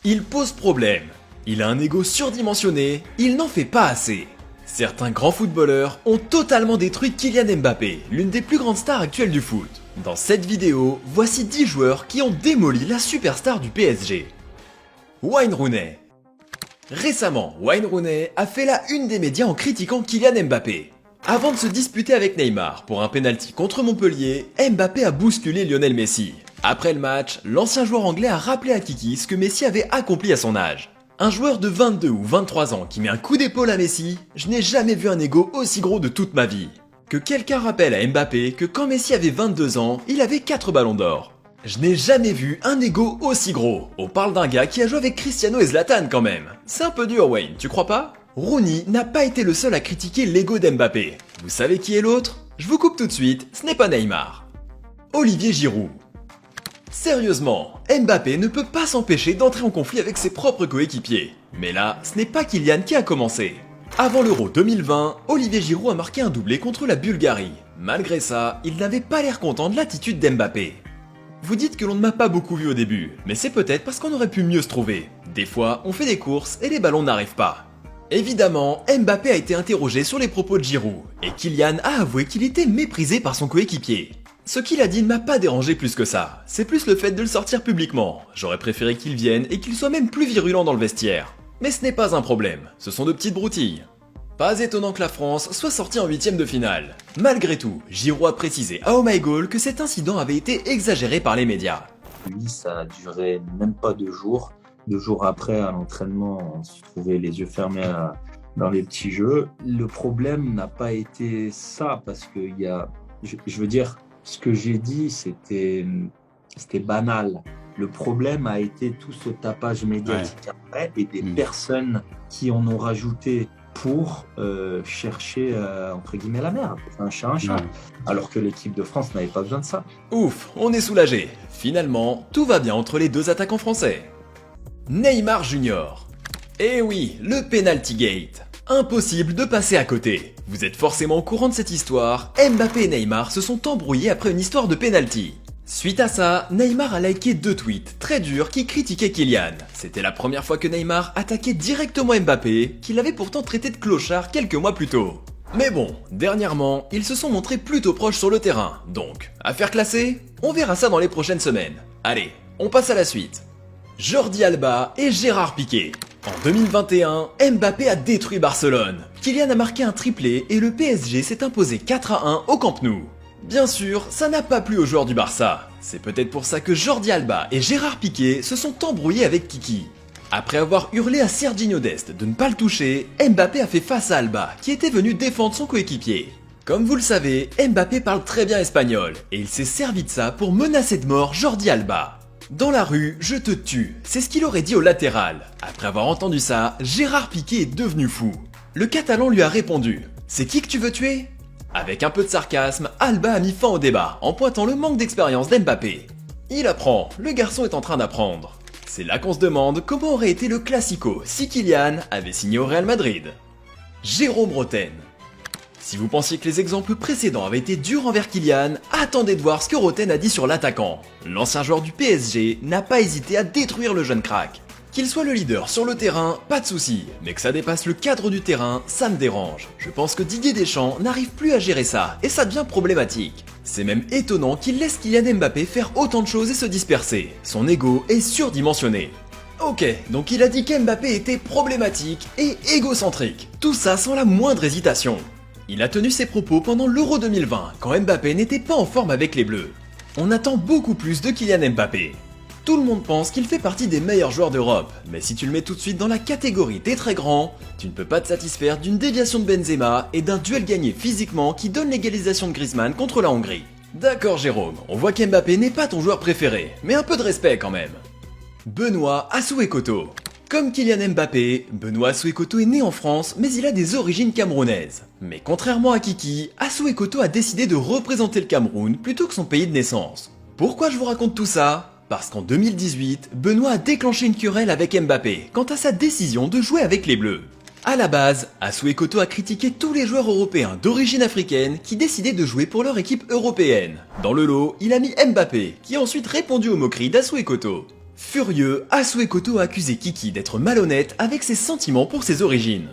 Il pose problème. Il a un ego surdimensionné, il n'en fait pas assez. Certains grands footballeurs ont totalement détruit Kylian Mbappé, l'une des plus grandes stars actuelles du foot. Dans cette vidéo, voici 10 joueurs qui ont démoli la superstar du PSG. Wayne Rooney. Récemment, Wayne Rooney a fait la une des médias en critiquant Kylian Mbappé. Avant de se disputer avec Neymar pour un penalty contre Montpellier, Mbappé a bousculé Lionel Messi. Après le match, l'ancien joueur anglais a rappelé à Kiki ce que Messi avait accompli à son âge. Un joueur de 22 ou 23 ans qui met un coup d'épaule à Messi, je n'ai jamais vu un ego aussi gros de toute ma vie. Que quelqu'un rappelle à Mbappé que quand Messi avait 22 ans, il avait 4 ballons d'or. Je n'ai jamais vu un ego aussi gros. On parle d'un gars qui a joué avec Cristiano et Zlatan quand même. C'est un peu dur Wayne, tu crois pas? Rooney n'a pas été le seul à critiquer l'ego d'Mbappé. Vous savez qui est l'autre? Je vous coupe tout de suite, ce n'est pas Neymar. Olivier Giroud. Sérieusement, Mbappé ne peut pas s'empêcher d'entrer en conflit avec ses propres coéquipiers. Mais là, ce n'est pas Kylian qui a commencé. Avant l'Euro 2020, Olivier Giroud a marqué un doublé contre la Bulgarie. Malgré ça, il n'avait pas l'air content de l'attitude d'Mbappé. Vous dites que l'on ne m'a pas beaucoup vu au début, mais c'est peut-être parce qu'on aurait pu mieux se trouver. Des fois, on fait des courses et les ballons n'arrivent pas. Évidemment, Mbappé a été interrogé sur les propos de Giroud, et Kylian a avoué qu'il était méprisé par son coéquipier. Ce qu'il a dit ne m'a pas dérangé plus que ça, c'est plus le fait de le sortir publiquement. J'aurais préféré qu'il vienne et qu'il soit même plus virulent dans le vestiaire. Mais ce n'est pas un problème, ce sont de petites broutilles. Pas étonnant que la France soit sortie en 8ème de finale. Malgré tout, Giroud a précisé à Oh My Goal que cet incident avait été exagéré par les médias. Lui, ça a duré même pas 2 jours. 2 jours après, à l'entraînement, on se trouvait les yeux fermés dans les petits jeux. Le problème n'a pas été ça, parce que je veux dire, ce que j'ai dit, c'était banal. Le problème a été tout ce tapage médiatique après et des personnes qui en ont rajouté pour chercher, entre guillemets, la merde. Un chat, un chat. Alors que l'équipe de France n'avait pas besoin de ça. Ouf, on est soulagé. Finalement, tout va bien entre les deux attaquants français. Neymar Junior. Eh oui, le penalty gate. Impossible de passer à côté. Vous êtes forcément au courant de cette histoire, Mbappé et Neymar se sont embrouillés après une histoire de penalty. Suite à ça, Neymar a liké 2 tweets très durs qui critiquaient Kylian. C'était la première fois que Neymar attaquait directement Mbappé, qu'il avait pourtant traité de clochard quelques mois plus tôt. Mais bon, dernièrement, ils se sont montrés plutôt proches sur le terrain, donc, affaire classée, on verra ça dans les prochaines semaines. Allez, on passe à la suite. Jordi Alba et Gérard Piqué. En 2021, Mbappé a détruit Barcelone. Kylian a marqué un triplé et le PSG s'est imposé 4-1 au Camp Nou. Bien sûr, ça n'a pas plu aux joueurs du Barça. C'est peut-être pour ça que Jordi Alba et Gérard Piqué se sont embrouillés avec Kiki. Après avoir hurlé à Serginho Dest de ne pas le toucher, Mbappé a fait face à Alba, qui était venu défendre son coéquipier. Comme vous le savez, Mbappé parle très bien espagnol, et il s'est servi de ça pour menacer de mort Jordi Alba. Dans la rue, je te tue, c'est ce qu'il aurait dit au latéral. Après avoir entendu ça, Gérard Piqué est devenu fou. Le Catalan lui a répondu « C'est qui que tu veux tuer ?» Avec un peu de sarcasme, Alba a mis fin au débat en pointant le manque d'expérience d'Mbappé. Il apprend, le garçon est en train d'apprendre. C'est là qu'on se demande comment aurait été le Classico si Kylian avait signé au Real Madrid. Jérôme Roten. Si vous pensiez que les exemples précédents avaient été durs envers Kylian, attendez de voir ce que Roten a dit sur l'attaquant. L'ancien joueur du PSG n'a pas hésité à détruire le jeune crack. Qu'il soit le leader sur le terrain, pas de souci, mais que ça dépasse le cadre du terrain, ça me dérange. Je pense que Didier Deschamps n'arrive plus à gérer ça, et ça devient problématique. C'est même étonnant qu'il laisse Kylian Mbappé faire autant de choses et se disperser. Son ego est surdimensionné. Ok, donc il a dit qu'Mbappé était problématique et égocentrique. Tout ça sans la moindre hésitation. Il a tenu ses propos pendant l'Euro 2020, quand Mbappé n'était pas en forme avec les Bleus. On attend beaucoup plus de Kylian Mbappé. Tout le monde pense qu'il fait partie des meilleurs joueurs d'Europe, mais si tu le mets tout de suite dans la catégorie des très grands, tu ne peux pas te satisfaire d'une déviation de Benzema et d'un duel gagné physiquement qui donne l'égalisation de Griezmann contre la Hongrie. D'accord Jérôme, on voit qu'Mbappé n'est pas ton joueur préféré, mais un peu de respect quand même. Benoît Assou-Ekotto. Comme Kylian Mbappé, Benoît Assou-Ekotto est né en France, mais il a des origines camerounaises. Mais contrairement à Kiki, Assou-Ekotto a décidé de représenter le Cameroun plutôt que son pays de naissance. Pourquoi je vous raconte tout ça ? Parce qu'en 2018, Benoît a déclenché une querelle avec Mbappé quant à sa décision de jouer avec les Bleus. À la base, Assou-Ekotto a critiqué tous les joueurs européens d'origine africaine qui décidaient de jouer pour leur équipe européenne. Dans le lot, il a mis Mbappé, qui a ensuite répondu aux moqueries d'Assou-Ekotto. Furieux, Asué Koto a accusé Kiki d'être malhonnête avec ses sentiments pour ses origines.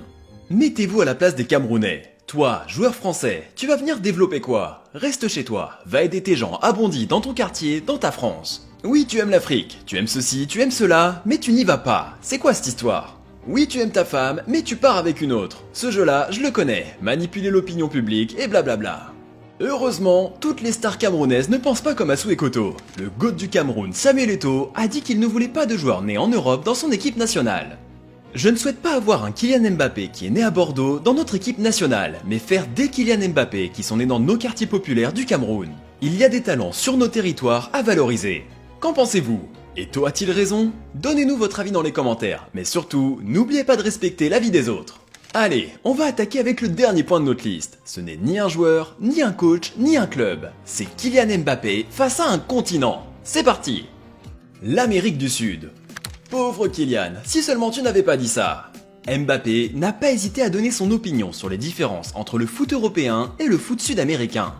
Mettez-vous à la place des Camerounais. Toi, joueur français, tu vas venir développer quoi? Reste chez toi, va aider tes gens abondis dans ton quartier, dans ta France. Oui, tu aimes l'Afrique, tu aimes ceci, tu aimes cela, mais tu n'y vas pas. C'est quoi cette histoire? Oui, tu aimes ta femme, mais tu pars avec une autre. Ce jeu-là, je le connais, manipuler l'opinion publique et blablabla. Heureusement, toutes les stars camerounaises ne pensent pas comme Asué Koto. Le GOAT du Cameroun, Samuel Eto'o, a dit qu'il ne voulait pas de joueurs nés en Europe dans son équipe nationale. Je ne souhaite pas avoir un Kylian Mbappé qui est né à Bordeaux dans notre équipe nationale, mais faire des Kylian Mbappé qui sont nés dans nos quartiers populaires du Cameroun. Il y a des talents sur nos territoires à valoriser. Qu'en pensez-vous? Eto'o a-t-il raison? Donnez-nous votre avis dans les commentaires, mais surtout, n'oubliez pas de respecter l'avis des autres. Allez, on va attaquer avec le dernier point de notre liste. Ce n'est ni un joueur, ni un coach, ni un club. C'est Kylian Mbappé face à un continent. C'est parti! L'Amérique du Sud. Pauvre Kylian, si seulement tu n'avais pas dit ça. Mbappé n'a pas hésité à donner son opinion sur les différences entre le foot européen et le foot sud-américain.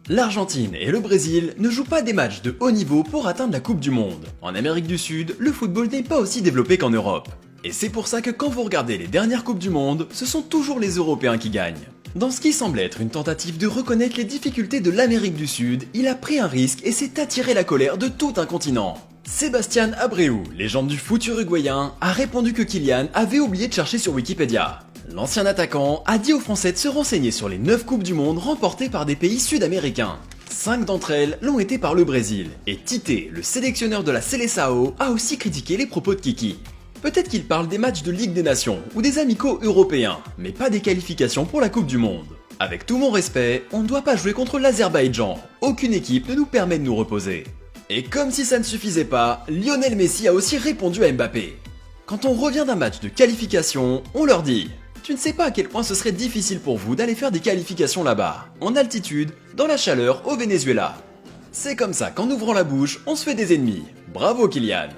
L'Argentine et le Brésil ne jouent pas des matchs de haut niveau pour atteindre la Coupe du Monde. En Amérique du Sud, le football n'est pas aussi développé qu'en Europe. Et c'est pour ça que quand vous regardez les dernières Coupes du Monde, ce sont toujours les Européens qui gagnent. Dans ce qui semble être une tentative de reconnaître les difficultés de l'Amérique du Sud, il a pris un risque et s'est attiré la colère de tout un continent. Sébastien Abreu, légende du foot uruguayen, a répondu que Kylian avait oublié de chercher sur Wikipédia. L'ancien attaquant a dit aux Français de se renseigner sur les 9 Coupes du Monde remportées par des pays sud-américains. 5 d'entre elles l'ont été par le Brésil, et Tite, le sélectionneur de la Seleção, a aussi critiqué les propos de Kiki. Peut-être qu'il parle des matchs de Ligue des Nations ou des amicaux européens, mais pas des qualifications pour la Coupe du Monde. Avec tout mon respect, on ne doit pas jouer contre l'Azerbaïdjan. Aucune équipe ne nous permet de nous reposer. Et comme si ça ne suffisait pas, Lionel Messi a aussi répondu à Mbappé. Quand on revient d'un match de qualification, on leur dit « Tu ne sais pas à quel point ce serait difficile pour vous d'aller faire des qualifications là-bas, en altitude, dans la chaleur, au Venezuela. C'est comme ça qu'en ouvrant la bouche, on se fait des ennemis. Bravo Kylian !»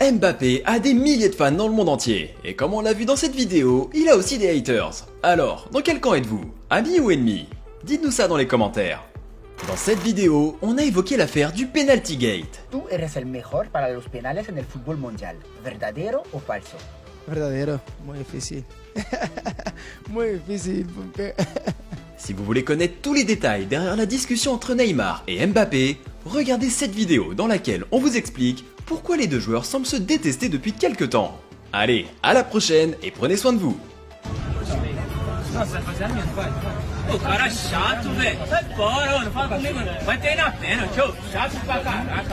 Mbappé a des milliers de fans dans le monde entier, et comme on l'a vu dans cette vidéo, il a aussi des haters. Alors, dans quel camp êtes-vous? Amis ou ennemis? Dites-nous ça dans les commentaires. Dans cette vidéo, on a évoqué l'affaire du Penalty Gate. Tú eres el mejor para los penales en el fútbol mundial. ¿Verdadero o falso? Verdadero, muy difícil. Muy difícil porque... Si vous voulez connaître tous les détails derrière la discussion entre Neymar et Mbappé, regardez cette vidéo dans laquelle on vous explique pourquoi les deux joueurs semblent se détester depuis quelques temps. Allez, à la prochaine et prenez soin de vous. Nossa, rapaziada, o cara é chato, velho. Sai fora, não fala comigo não. Vai ter na pena, tio. Chato pra caraca.